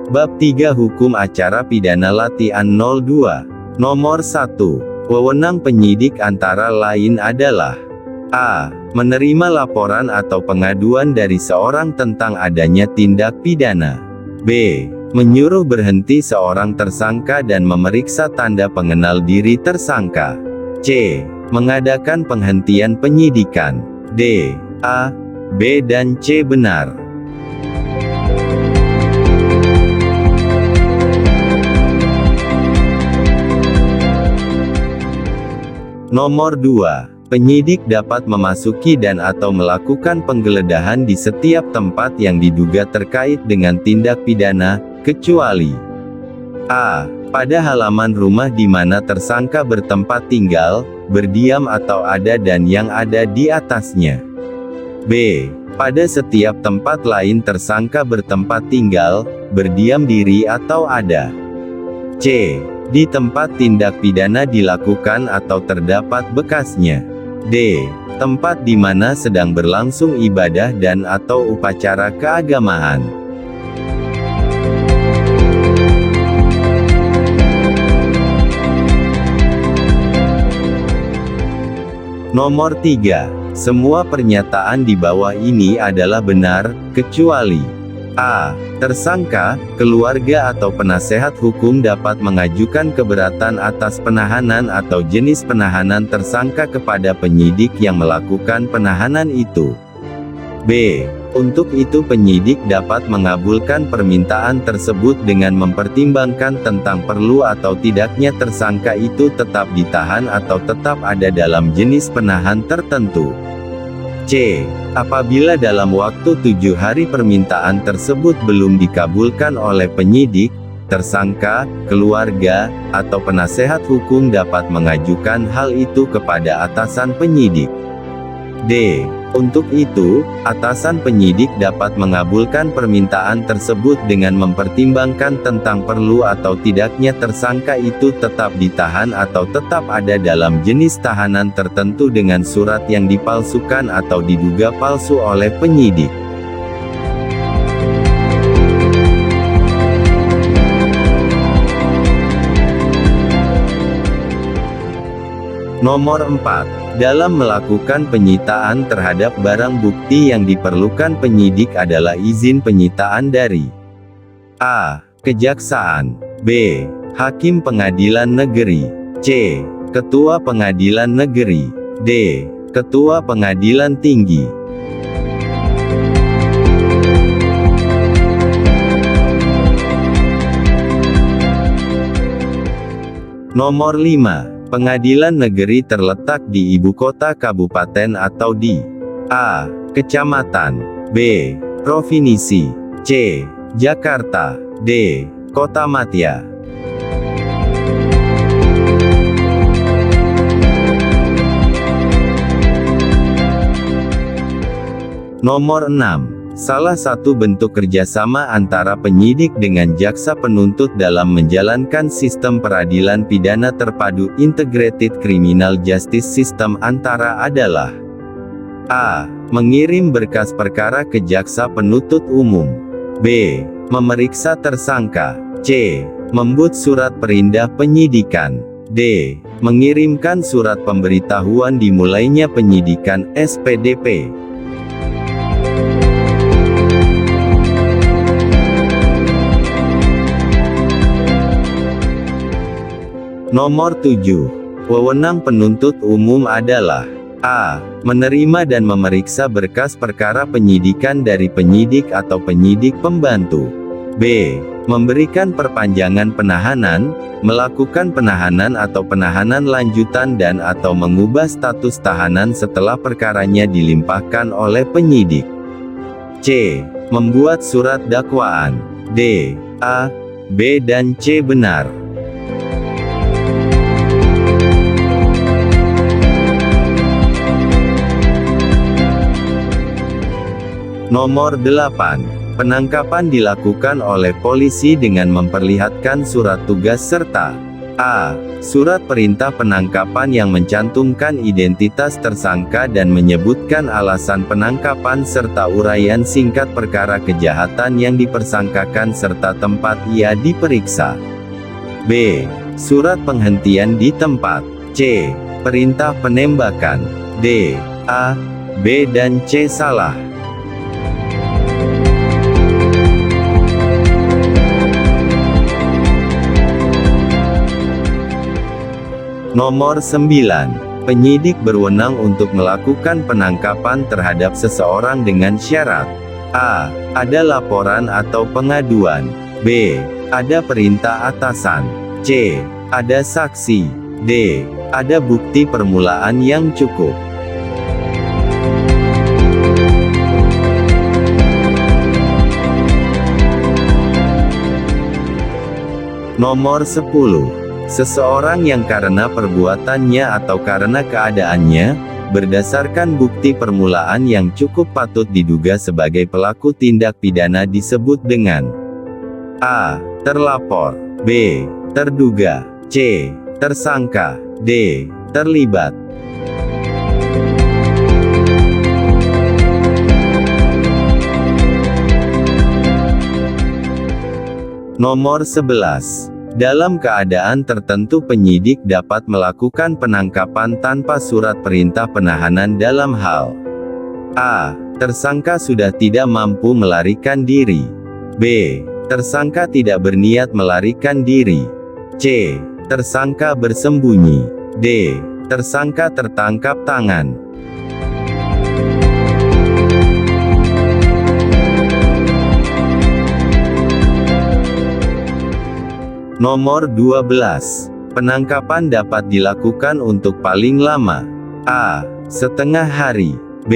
Bab 3 Hukum Acara Pidana Latihan 02. Nomor 1. Wewenang penyidik antara lain adalah: A. Menerima laporan atau pengaduan dari seorang tentang adanya tindak pidana. B. Menyuruh berhenti seorang tersangka dan memeriksa tanda pengenal diri tersangka. C. Mengadakan penghentian penyidikan. D. A, B dan C benar. Nomor 2. Penyidik dapat memasuki dan atau melakukan penggeledahan di setiap tempat yang diduga terkait dengan tindak pidana, kecuali: A. Pada halaman rumah di mana tersangka bertempat tinggal, berdiam atau ada dan yang ada di atasnya. B. Pada setiap tempat lain tersangka bertempat tinggal, berdiam diri atau ada. C. Di tempat tindak pidana dilakukan atau terdapat bekasnya. D. Tempat di mana sedang berlangsung ibadah dan atau upacara keagamaan. Nomor 3. Semua pernyataan di bawah ini adalah benar, kecuali: A. Tersangka, keluarga atau penasehat hukum dapat mengajukan keberatan atas penahanan atau jenis penahanan tersangka kepada penyidik yang melakukan penahanan itu. B. Untuk itu penyidik dapat mengabulkan permintaan tersebut dengan mempertimbangkan tentang perlu atau tidaknya tersangka itu tetap ditahan atau tetap ada dalam jenis penahan tertentu. C. Apabila dalam waktu 7 hari permintaan tersebut belum dikabulkan oleh penyidik, tersangka, keluarga, atau penasehat hukum dapat mengajukan hal itu kepada atasan penyidik. D. Untuk itu, atasan penyidik dapat mengabulkan permintaan tersebut dengan mempertimbangkan tentang perlu atau tidaknya tersangka itu tetap ditahan atau tetap ada dalam jenis tahanan tertentu dengan surat yang dipalsukan atau diduga palsu oleh penyidik. Nomor 4. Dalam melakukan penyitaan terhadap barang bukti yang diperlukan penyidik adalah izin penyitaan dari: A. Kejaksaan. B. Hakim Pengadilan Negeri. C. Ketua Pengadilan Negeri. D. Ketua Pengadilan Tinggi. Nomor 5. Pengadilan negeri terletak di ibu kota kabupaten atau di: A. Kecamatan. B. Provinsi. C. Jakarta. D. Kota Madya. Nomor 6. Salah satu bentuk kerjasama antara penyidik dengan jaksa penuntut dalam menjalankan sistem peradilan pidana terpadu Integrated Criminal Justice System antara adalah: A. Mengirim berkas perkara ke jaksa penuntut umum. B. Memeriksa tersangka. C. Membuat surat perindah penyidikan. D. Mengirimkan surat pemberitahuan dimulainya penyidikan (SPDP). Nomor 7. Wewenang penuntut umum adalah: A. Menerima dan memeriksa berkas perkara penyidikan dari penyidik atau penyidik pembantu. B. Memberikan perpanjangan penahanan, melakukan penahanan atau penahanan lanjutan dan atau mengubah status tahanan setelah perkaranya dilimpahkan oleh penyidik. C. Membuat surat dakwaan. D. A, B dan C benar. Nomor 8. Penangkapan dilakukan oleh polisi dengan memperlihatkan surat tugas serta A. Surat perintah penangkapan yang mencantumkan identitas tersangka dan menyebutkan alasan penangkapan serta uraian singkat perkara kejahatan yang dipersangkakan serta tempat ia diperiksa. B. Surat penghentian di tempat. C. Perintah penembakan. D. A, B dan C salah. Nomor 9. Penyidik berwenang untuk melakukan penangkapan terhadap seseorang dengan syarat: A. Ada laporan atau pengaduan. B. Ada perintah atasan. C. Ada saksi. D. Ada bukti permulaan yang cukup. Nomor 10. Seseorang yang karena perbuatannya atau karena keadaannya, berdasarkan bukti permulaan yang cukup patut diduga sebagai pelaku tindak pidana disebut dengan A. Terlapor. B. Terduga. C. Tersangka. D. Terlibat. Nomor 11. Dalam keadaan tertentu penyidik dapat melakukan penangkapan tanpa surat perintah penahanan dalam hal: A. Tersangka sudah tidak mampu melarikan diri. B. Tersangka tidak berniat melarikan diri. C. Tersangka bersembunyi. D. Tersangka tertangkap tangan. Nomor 12. Penangkapan dapat dilakukan untuk paling lama: A. Setengah hari. B.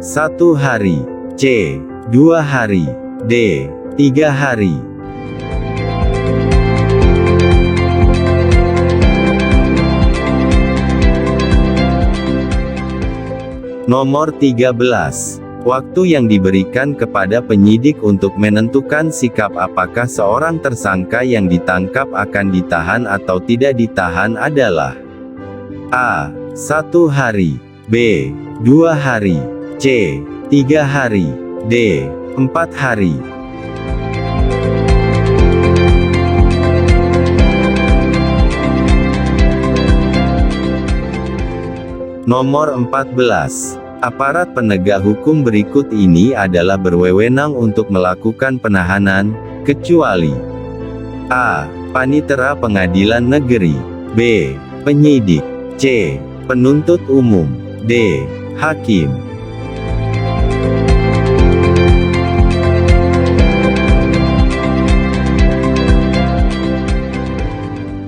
1 hari. C. 2 hari. D. 3 hari. Nomor 13. Waktu yang diberikan kepada penyidik untuk menentukan sikap apakah seorang tersangka yang ditangkap akan ditahan atau tidak ditahan adalah: A. 1 hari. B. 2 hari. C. 3 hari. D. 4 hari. Nomor 14. Aparat penegak hukum berikut ini adalah berwenang untuk melakukan penahanan, kecuali: A. Panitera Pengadilan Negeri. B. Penyidik. C. Penuntut umum. D. Hakim.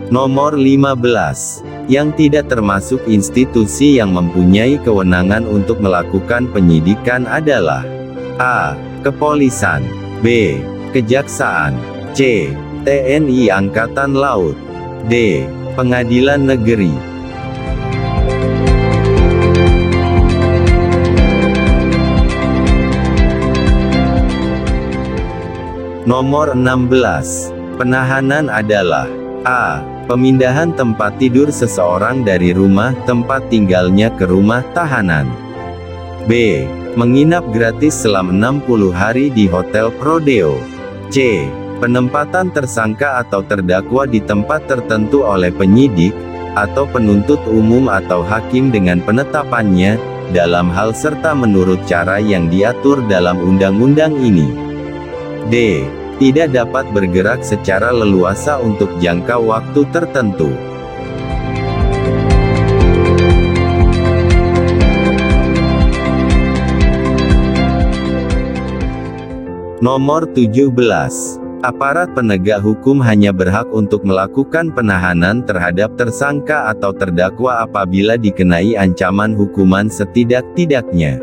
Nomor 15. Yang tidak termasuk institusi yang mempunyai kewenangan untuk melakukan penyidikan adalah: A. Kepolisian. B. Kejaksaan. C. TNI Angkatan Laut. D. Pengadilan Negeri. Nomor 16. Penahanan adalah: A. Pemindahan tempat tidur seseorang dari rumah tempat tinggalnya ke rumah tahanan. B. Menginap gratis selama 60 hari di Hotel Prodeo. C. Penempatan tersangka atau terdakwa di tempat tertentu oleh penyidik, atau penuntut umum atau hakim dengan penetapannya, dalam hal serta menurut cara yang diatur dalam undang-undang ini. D. Tidak dapat bergerak secara leluasa untuk jangka waktu tertentu. Nomor 17. Aparat penegak hukum hanya berhak untuk melakukan penahanan terhadap tersangka atau terdakwa apabila dikenai ancaman hukuman setidak-tidaknya: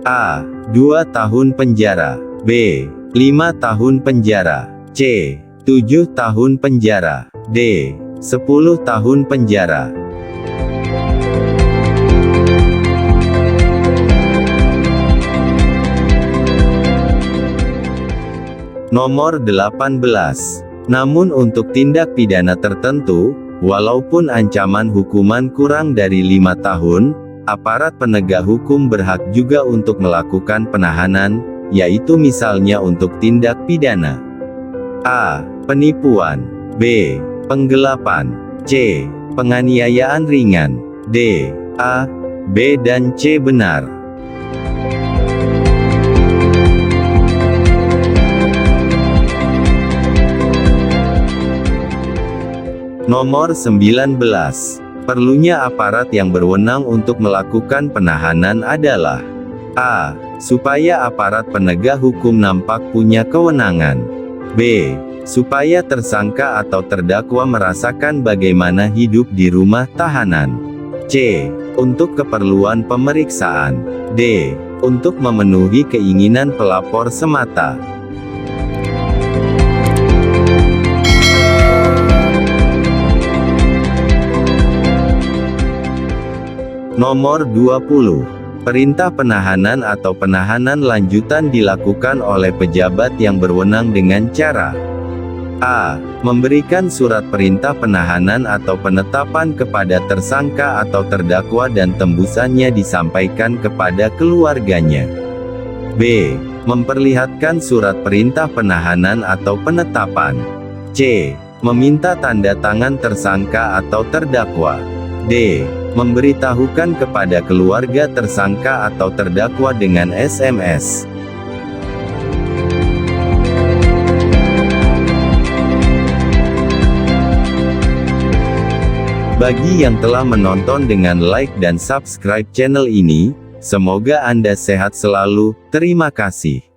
A. 2 tahun penjara. B. 5 tahun penjara. C. 7 tahun penjara. D. 10 tahun penjara. Nomor 18. Namun untuk tindak pidana tertentu, Walaupun ancaman hukuman kurang dari 5 tahun, aparat penegak hukum berhak juga untuk melakukan penahanan, yaitu misalnya untuk tindak pidana A. Penipuan, B. Penggelapan, C. Penganiayaan ringan, D. A, B dan C benar. Nomor 19. Perlunya aparat yang berwenang untuk melakukan penahanan adalah A. Supaya aparat penegak hukum nampak punya kewenangan, B. Supaya tersangka atau terdakwa merasakan bagaimana hidup di rumah tahanan, C. Untuk keperluan pemeriksaan, D. Untuk memenuhi keinginan pelapor semata. Nomor 20. Perintah penahanan atau penahanan lanjutan dilakukan oleh pejabat yang berwenang dengan cara A. Memberikan surat perintah penahanan atau penetapan kepada tersangka atau terdakwa dan tembusannya disampaikan kepada keluarganya. B. Memperlihatkan surat perintah penahanan atau penetapan. C. Meminta tanda tangan tersangka atau terdakwa. D. Memberitahukan kepada keluarga tersangka atau terdakwa dengan SMS. Bagi yang telah menonton dengan like dan subscribe channel ini, semoga Anda sehat selalu. Terima kasih.